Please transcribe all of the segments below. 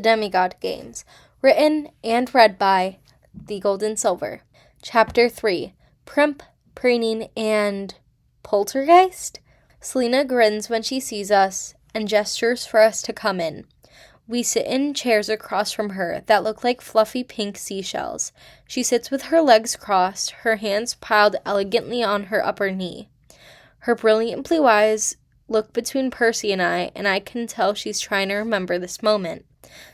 The Demigod Games. Written and read by The Gold and Silver. Chapter 3. Primp, Preening, and poltergeist? Selena grins when she sees us and gestures for us to come in. We sit in chairs across from her that look like fluffy pink seashells. She sits with her legs crossed, her hands piled elegantly on her upper knee. Her brilliant blue eyes look between Percy and I can tell she's trying to remember this moment.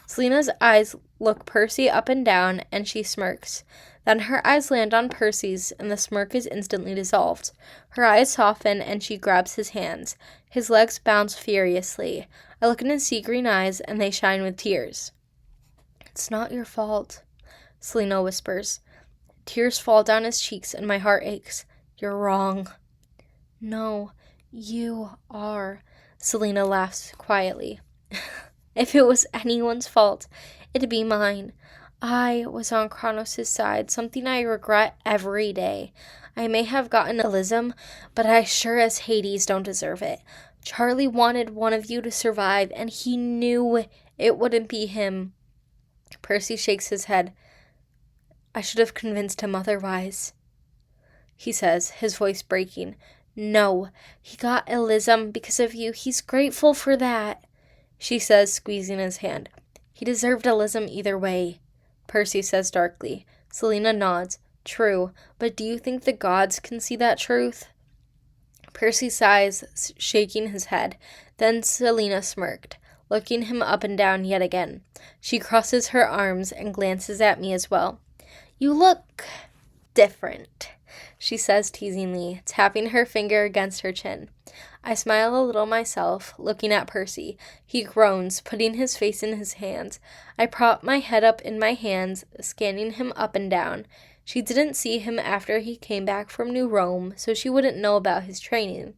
Selena's eyes look Percy up and down, and she smirks. Then her eyes land on Percy's, and the smirk is instantly dissolved. Her eyes soften, and she grabs his hands. His legs bounce furiously. I look in his sea green eyes, and they shine with tears. "It's not your fault," Selena whispers. Tears fall down his cheeks, and my heart aches. "You're wrong." "No, you are," Selena laughs quietly. "If it was anyone's fault, it'd be mine. I was on Kronos' side, something I regret every day. I may have gotten Elysium, but I sure as Hades don't deserve it. Charlie wanted one of you to survive, and he knew it wouldn't be him." Percy shakes his head. "I should have convinced him otherwise," he says, his voice breaking. "No, he got Elysium because of you. He's grateful for that," she says, squeezing his hand. "He deserved Elysium either way," Percy says darkly. Selena nods. "True, but do you think the gods can see that truth?" Percy sighs, shaking his head. Then Selena smirked, looking him up and down yet again. She crosses her arms and glances at me as well. "You look different," she says teasingly, tapping her finger against her chin. I smile a little myself, looking at Percy. He groans, putting his face in his hands. I prop my head up in my hands, scanning him up and down. She didn't see him after he came back from New Rome, so she wouldn't know about his training.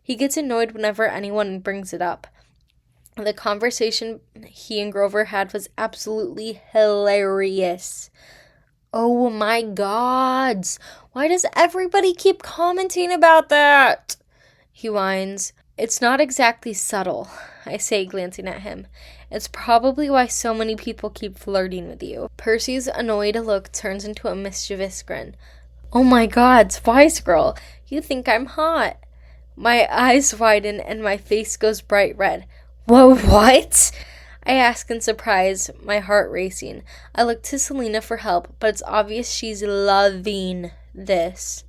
He gets annoyed whenever anyone brings it up. The conversation he and Grover had was absolutely hilarious. "Oh my gods, why does everybody keep commenting about that?" he whines. "It's not exactly subtle," I say, glancing at him. "It's probably why so many people keep flirting with you." Percy's annoyed look turns into a mischievous grin. "Oh my god, wise girl, you think I'm hot." My eyes widen and my face goes bright red. "Whoa, what?" I ask in surprise, my heart racing. I look to Selena for help, but it's obvious she's loving this.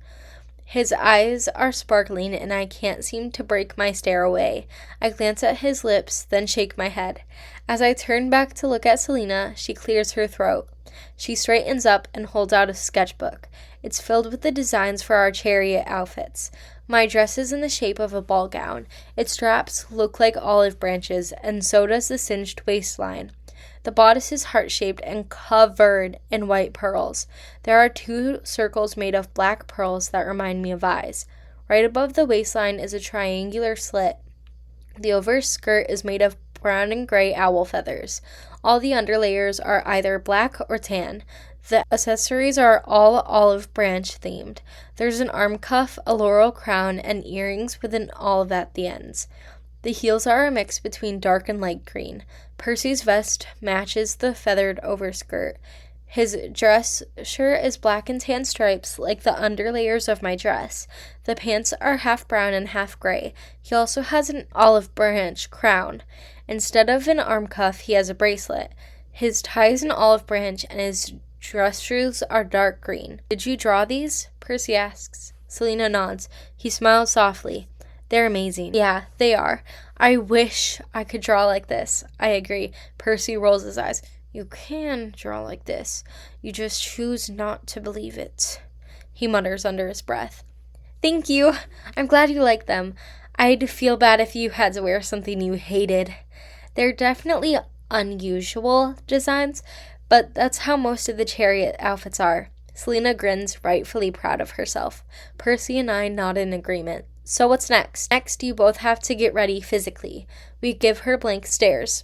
His eyes are sparkling, and I can't seem to break my stare away. I glance at his lips, then shake my head. As I turn back to look at Selena, she clears her throat. She straightens up and holds out a sketchbook. It's filled with the designs for our chariot outfits. My dress is in the shape of a ball gown. Its straps look like olive branches, and so does the cinched waistline. The bodice is heart-shaped and covered in white pearls. There are 2 circles made of black pearls that remind me of eyes. Right above the waistline is a triangular slit. The overskirt is made of brown and gray owl feathers. All the underlayers are either black or tan. The accessories are all olive branch themed. There's an arm cuff, a laurel crown, and earrings with an olive at the ends. The heels are a mix between dark and light green. Percy's vest matches the feathered overskirt. His dress shirt is black and tan stripes like the underlayers of my dress. The pants are half brown and half gray. He also has an olive branch crown. Instead of an arm cuff, he has a bracelet. His tie is an olive branch, and his dress shoes are dark green. "Did you draw these?" Percy asks. Selena nods. He smiles softly. "They're amazing." "Yeah, they are. I wish I could draw like this." I agree. Percy rolls his eyes. "You can draw like this. You just choose not to believe it," he mutters under his breath. "Thank you. I'm glad you like them. I'd feel bad if you had to wear something you hated." They're definitely unusual designs, but that's how most of the chariot outfits are. Selena grins, rightfully proud of herself. Percy and I nod in agreement. "So what's next?" "Next, you both have to get ready physically." We give her blank stares.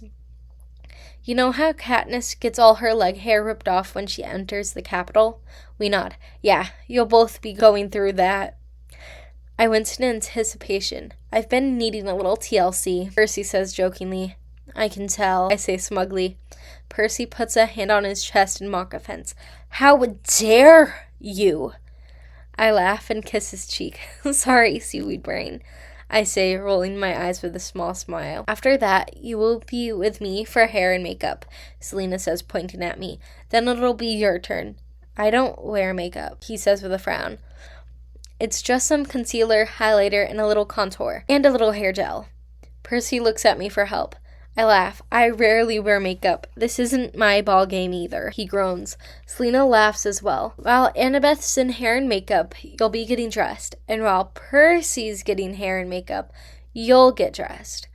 "You know how Katniss gets all her leg hair ripped off when she enters the Capitol?" We nod. "Yeah, you'll both be going through that." I wince in anticipation. "I've been needing a little TLC," Percy says jokingly. I can tell, I say smugly. Percy puts a hand on his chest in mock offense. How dare you? I laugh and kiss his cheek. Sorry, seaweed brain, I say, rolling my eyes with a small smile. After that, you will be with me for hair and makeup, Selena says, pointing at me. Then it'll be your turn. I don't wear makeup, he says with a frown. It's just some concealer, highlighter, and a little contour. And a little hair gel. Percy looks at me for help. I laugh. I rarely wear makeup. This isn't my ball game either. He groans. Selena laughs as well. While Annabeth's in hair and makeup, you'll be getting dressed. And while Percy's getting hair and makeup, you'll get dressed.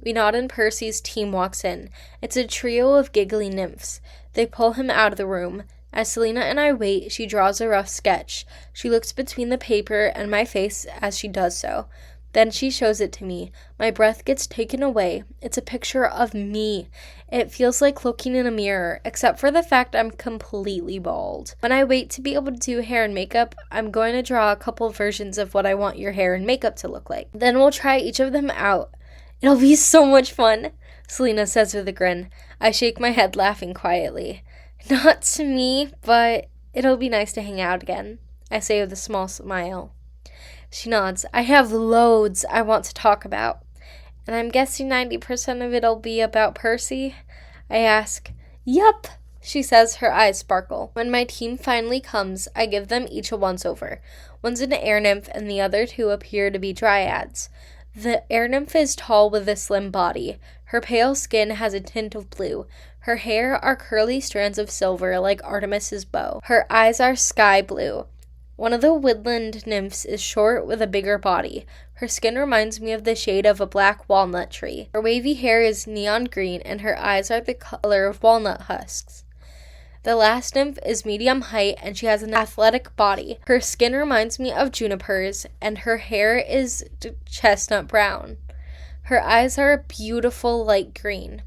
We nod and Percy's team walks in. It's a trio of giggly nymphs. They pull him out of the room. As Selena and I wait, she draws a rough sketch. She looks between the paper and my face as she does so. Then she shows it to me. My breath gets taken away. It's a picture of me. It feels like looking in a mirror, except for the fact I'm completely bald. When I wait to be able to do hair and makeup, I'm going to draw a couple versions of what I want your hair and makeup to look like. Then we'll try each of them out. It'll be so much fun, Selena says with a grin. I shake my head, laughing quietly. Not to me, but it'll be nice to hang out again, I say with a small smile. She nods. I have loads I want to talk about. And I'm guessing 90% of it'll be about Percy? I ask. Yup, she says, her eyes sparkle. When my team finally comes, I give them each a once-over. One's an air nymph and the other two appear to be dryads. The air nymph is tall with a slim body. Her pale skin has a tint of blue. Her hair are curly strands of silver like Artemis's bow. Her eyes are sky blue. One of the woodland nymphs is short with a bigger body. Her skin reminds me of the shade of a black walnut tree. Her wavy hair is neon green, and her eyes are the color of walnut husks. The last nymph is medium height, and she has an athletic body. Her skin reminds me of junipers, and her hair is chestnut brown. Her eyes are a beautiful light green.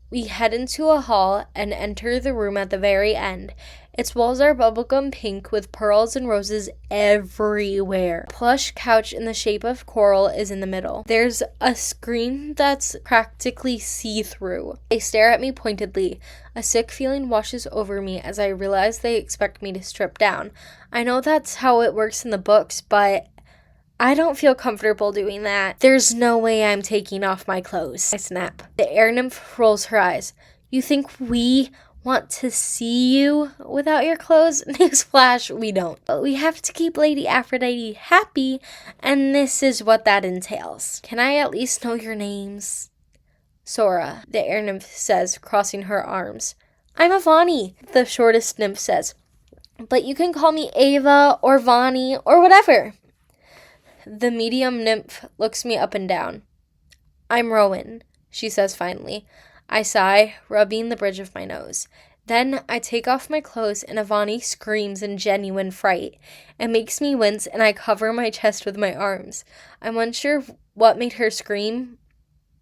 We head into a hall and enter the room at the very end. Its walls are bubblegum pink with pearls and roses everywhere. A plush couch in the shape of coral is in the middle. There's a screen that's practically see-through. They stare at me pointedly. A sick feeling washes over me as I realize they expect me to strip down. I know that's how it works in the books, but I don't feel comfortable doing that. There's no way I'm taking off my clothes. I snap. The air nymph rolls her eyes. You think we want to see you without your clothes? Newsflash, we don't. But we have to keep Lady Aphrodite happy, and this is what that entails. Can I at least know your names? Sora, the air nymph says, crossing her arms. I'm Avani, the shortest nymph says. But you can call me Ava or Vani or whatever. The medium nymph looks me up and down. I'm Rowan, she says finally. I sigh, rubbing the bridge of my nose. Then I take off my clothes and Avani screams in genuine fright. It makes me wince and I cover my chest with my arms. I'm unsure what made her scream,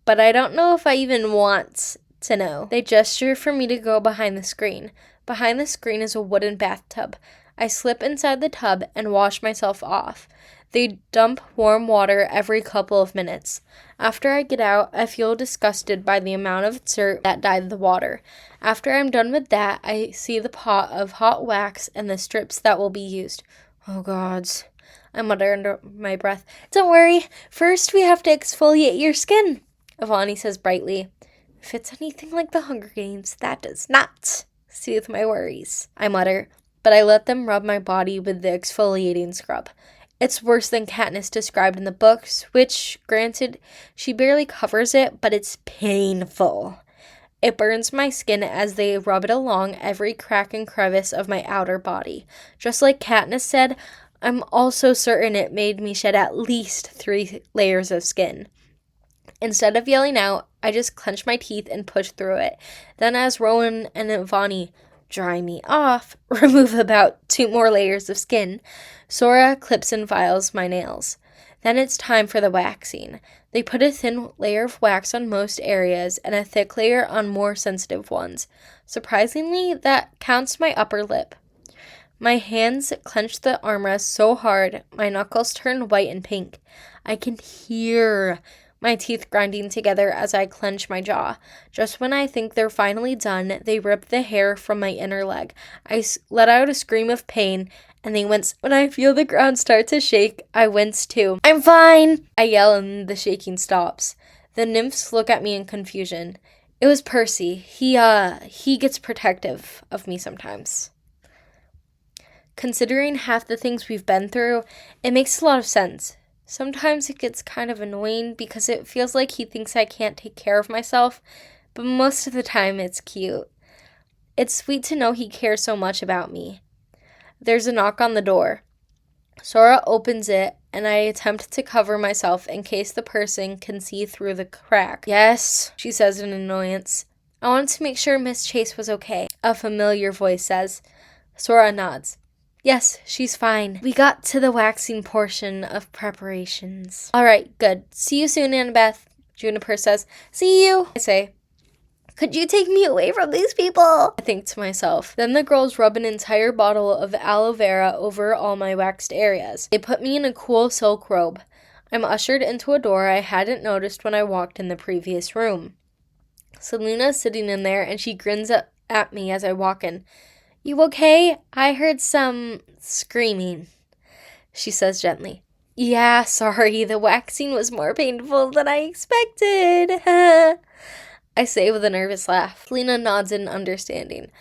but I don't know if I even want to know. They gesture for me to go behind the screen. Behind the screen is a wooden bathtub. I slip inside the tub and wash myself off. They dump warm water every couple of minutes. After I get out, I feel disgusted by the amount of dirt that dyed the water. After I'm done with that, I see the pot of hot wax and the strips that will be used. Oh, gods, I mutter under my breath. Don't worry, first we have to exfoliate your skin, Avani says brightly. If it's anything like the Hunger Games, that does not soothe my worries, I mutter, but I let them rub my body with the exfoliating scrub. It's worse than Katniss described in the books, which, granted, she barely covers it, but it's painful. It burns my skin as they rub it along every crack and crevice of my outer body. Just like Katniss said, I'm also certain it made me shed at least 3 layers of skin. Instead of yelling out, I just clench my teeth and push through it. Then as Rowan and Avani dry me off, remove about 2 more layers of skin, Sora clips and files my nails. Then it's time for the waxing. They put a thin layer of wax on most areas and a thick layer on more sensitive ones. Surprisingly, that counts my upper lip. My hands clench the armrest so hard, my knuckles turn white and pink. I can hear my teeth grinding together as I clench my jaw. Just when I think they're finally done, they rip the hair from my inner leg. I let out a scream of pain, and they wince. When I feel the ground start to shake, I wince too. "I'm fine!" I yell, and the shaking stops. The nymphs look at me in confusion. It was Percy. He gets protective of me sometimes. Considering half the things we've been through, it makes a lot of sense. Sometimes it gets kind of annoying because it feels like he thinks I can't take care of myself, but most of the time it's cute. It's sweet to know he cares so much about me. There's a knock on the door. Sora opens it, and I attempt to cover myself in case the person can see through the crack. "Yes," she says in annoyance. "I wanted to make sure Miss Chase was okay," a familiar voice says. Sora nods. "Yes, she's fine. We got to the waxing portion of preparations." "All right, good. See you soon, Annabeth," Juniper says. "See you," I say. "Could you take me away from these people?" I think to myself. Then the girls rub an entire bottle of aloe vera over all my waxed areas. They put me in a cool silk robe. I'm ushered into a door I hadn't noticed when I walked in the previous room. Selena's sitting in there, and she grins at me as I walk in. "You okay? I heard some screaming," she says gently. "Yeah, sorry, the waxing was more painful than I expected," I say with a nervous laugh. Selena nods in understanding.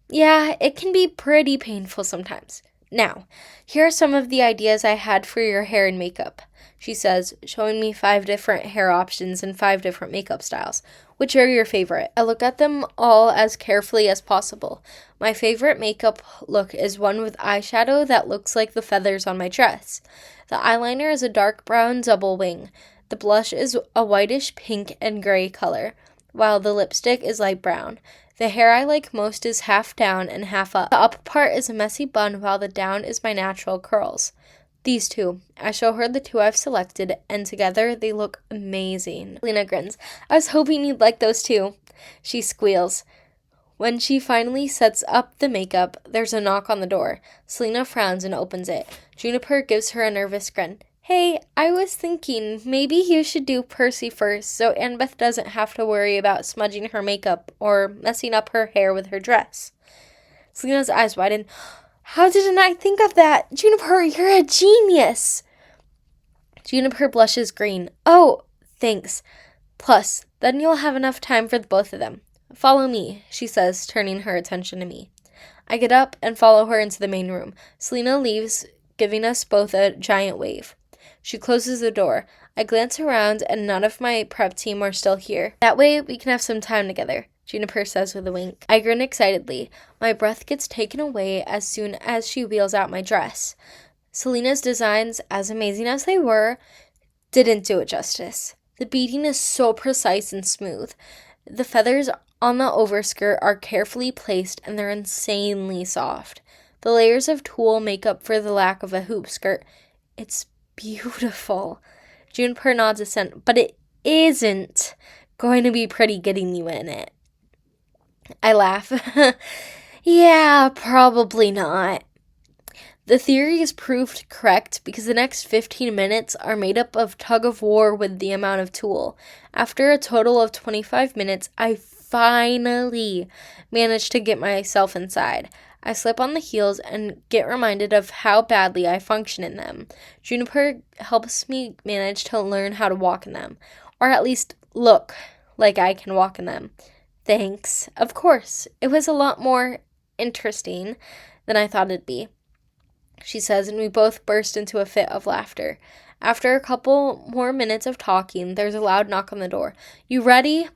"Yeah, it can be pretty painful sometimes. Now, here are some of the ideas I had for your hair and makeup," she says, showing me 5 different hair options and 5 different makeup styles. "Which are your favorite?" I look at them all as carefully as possible. My favorite makeup look is one with eyeshadow that looks like the feathers on my dress. The eyeliner is a dark brown double wing. The blush is a whitish pink and gray color, while the lipstick is light brown. The hair I like most is half down and half up. The up part is a messy bun, while the down is my natural curls. These 2. I show her the 2 I've selected, and together they look amazing. Lena grins. "I was hoping you'd like those too," she squeals. When she finally sets up the makeup, there's a knock on the door. Selena frowns and opens it. Juniper gives her a nervous grin. "Hey, I was thinking maybe you should do Percy first so Annabeth doesn't have to worry about smudging her makeup or messing up her hair with her dress." Selena's eyes widen. "How didn't I think of that? Juniper, you're a genius!" Juniper blushes green. "Oh, thanks. Plus, then you'll have enough time for the both of them. Follow me," she says, turning her attention to me. I get up and follow her into the main room. Selena leaves, giving us both a giant wave. She closes the door. I glance around, and none of my prep team are still here. "That way, we can have some time together," Juniper says with a wink. I grin excitedly. My breath gets taken away as soon as she wheels out my dress. Selena's designs, as amazing as they were, didn't do it justice. The beading is so precise and smooth. The feathers on the overskirt are carefully placed, and they're insanely soft. The layers of tulle make up for the lack of a hoop skirt. It's beautiful. Juniper nods assent, but it isn't going to be pretty getting you in it. I laugh. "Yeah, probably not." The theory is proved correct because the next 15 minutes are made up of tug-of-war with the amount of tulle. After a total of 25 minutes, I finally manage to get myself inside. I slip on the heels and get reminded of how badly I function in them. Juniper helps me manage to learn how to walk in them, or at least look like I can walk in them. Thanks. Of course, it was a lot more interesting than I thought it'd be, she says, and we both burst into a fit of laughter. After a couple more minutes of talking, there's a loud knock on the door. "You ready?"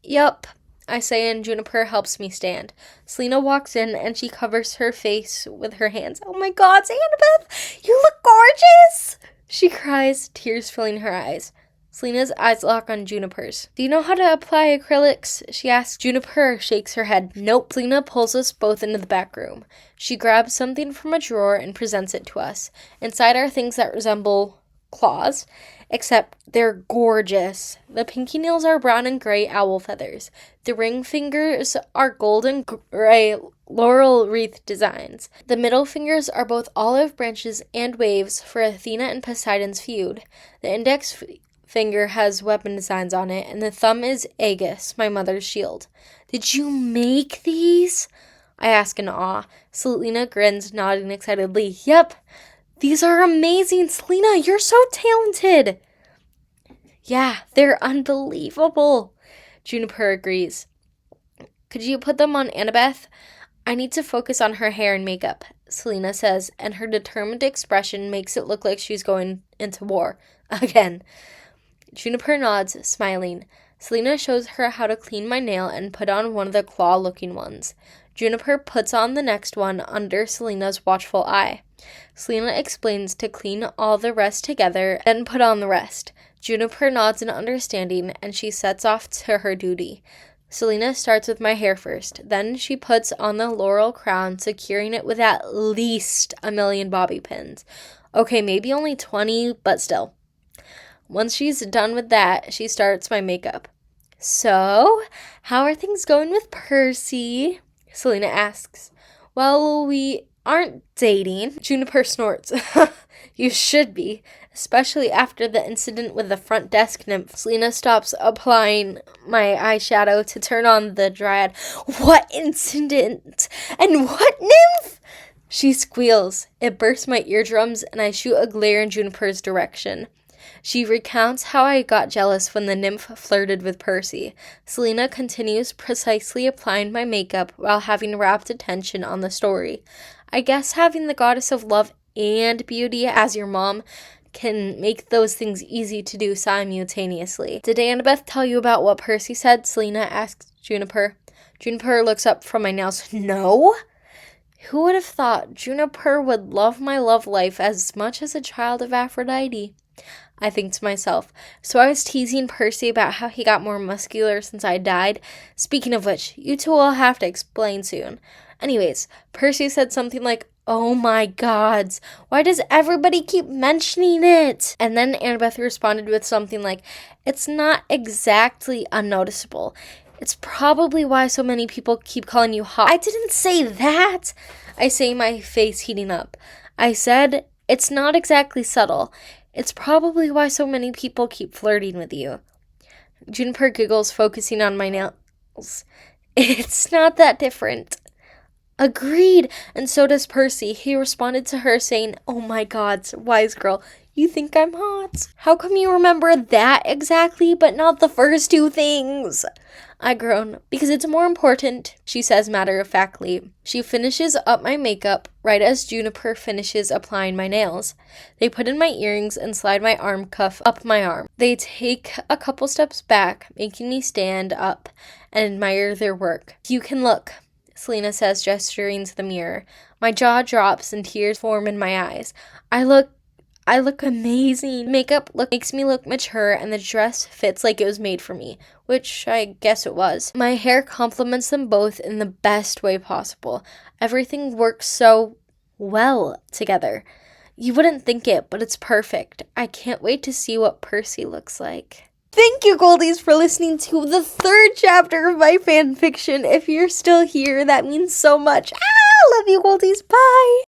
"Yup," I say, and Juniper helps me stand. Selena walks in, and she covers her face with her hands. "Oh my God, Annabeth, you look gorgeous!" she cries, tears filling her eyes. Selena's eyes lock on Juniper's. "Do you know how to apply acrylics?" she asks. Juniper shakes her head. "Nope." Selena pulls us both into the back room. She grabs something from a drawer and presents it to us. Inside are things that resemble claws, except they're gorgeous. The pinky nails are brown and gray owl feathers. The ring fingers are golden gray laurel wreath designs. The middle fingers are both olive branches and waves for Athena and Poseidon's feud. The index finger has weapon designs on it, and the thumb is Aegis, my mother's shield. Did you make these? I ask in awe. Selena grins, nodding excitedly. Yep, these are amazing. Selena, you're so talented. Yeah, they're unbelievable. Juniper agrees. Could you put them on Annabeth? I need to focus on her hair and makeup, Selena says, and her determined expression makes it look like she's going into war. Again. Juniper nods, smiling. Selena shows her how to clean my nail and put on one of the claw-looking ones. Juniper puts on the next one under Selena's watchful eye. Selena explains to clean all the rest together, then put on the rest. Juniper nods in understanding, and she sets off to her duty. Selena starts with my hair first. Then she puts on the laurel crown, securing it with at least 1,000,000 bobby pins. Okay, maybe only 20, but still. Once she's done with that, she starts my makeup. So, how are things going with Percy? Selena asks. Well, we aren't dating. Juniper snorts. You should be, especially after the incident with the front desk nymph. Selena stops applying my eyeshadow to turn on the dryad. What incident? And what nymph? She squeals. It bursts my eardrums, and I shoot a glare in Juniper's direction. She recounts how I got jealous when the nymph flirted with Percy. Selena continues precisely applying my makeup while having rapt attention on the story. I guess having the goddess of love and beauty as your mom can make those things easy to do simultaneously. Did Annabeth tell you about what Percy said? Selena asks Juniper. Juniper looks up from my nails. No? Who would have thought Juniper would love my love life as much as a child of Aphrodite? I think to myself. So I was teasing Percy about how he got more muscular since I died. Speaking of which, you two will have to explain soon. Anyways, Percy said something like, oh my gods, why does everybody keep mentioning it? And then Annabeth responded with something like, it's not exactly unnoticeable. It's probably why so many people keep calling you hot. I didn't say that, I say, my face heating up. I said, it's not exactly subtle. It's probably why so many people keep flirting with you. Juniper giggles, focusing on my nails. It's not that different. Agreed, and so does Percy. He responded to her saying, oh my god, wise girl, you think I'm hot? How come you remember that exactly, but not the first two things? I groan. Because it's more important, she says matter-of-factly. She finishes up my makeup right as Juniper finishes applying my nails. They put in my earrings and slide my arm cuff up my arm. They take a couple steps back, making me stand up and admire their work. You can look, Selena says, gesturing to the mirror. My jaw drops and tears form in my eyes. I look amazing. Makeup makes me look mature, and the dress fits like it was made for me, which I guess it was. My hair complements them both in the best way possible. Everything works so well together. You wouldn't think it, but it's perfect. I can't wait to see what Percy looks like. Thank you, Goldies, for listening to the 3rd chapter of my fan fiction. If you're still here, that means so much. Love you, Goldies. Bye.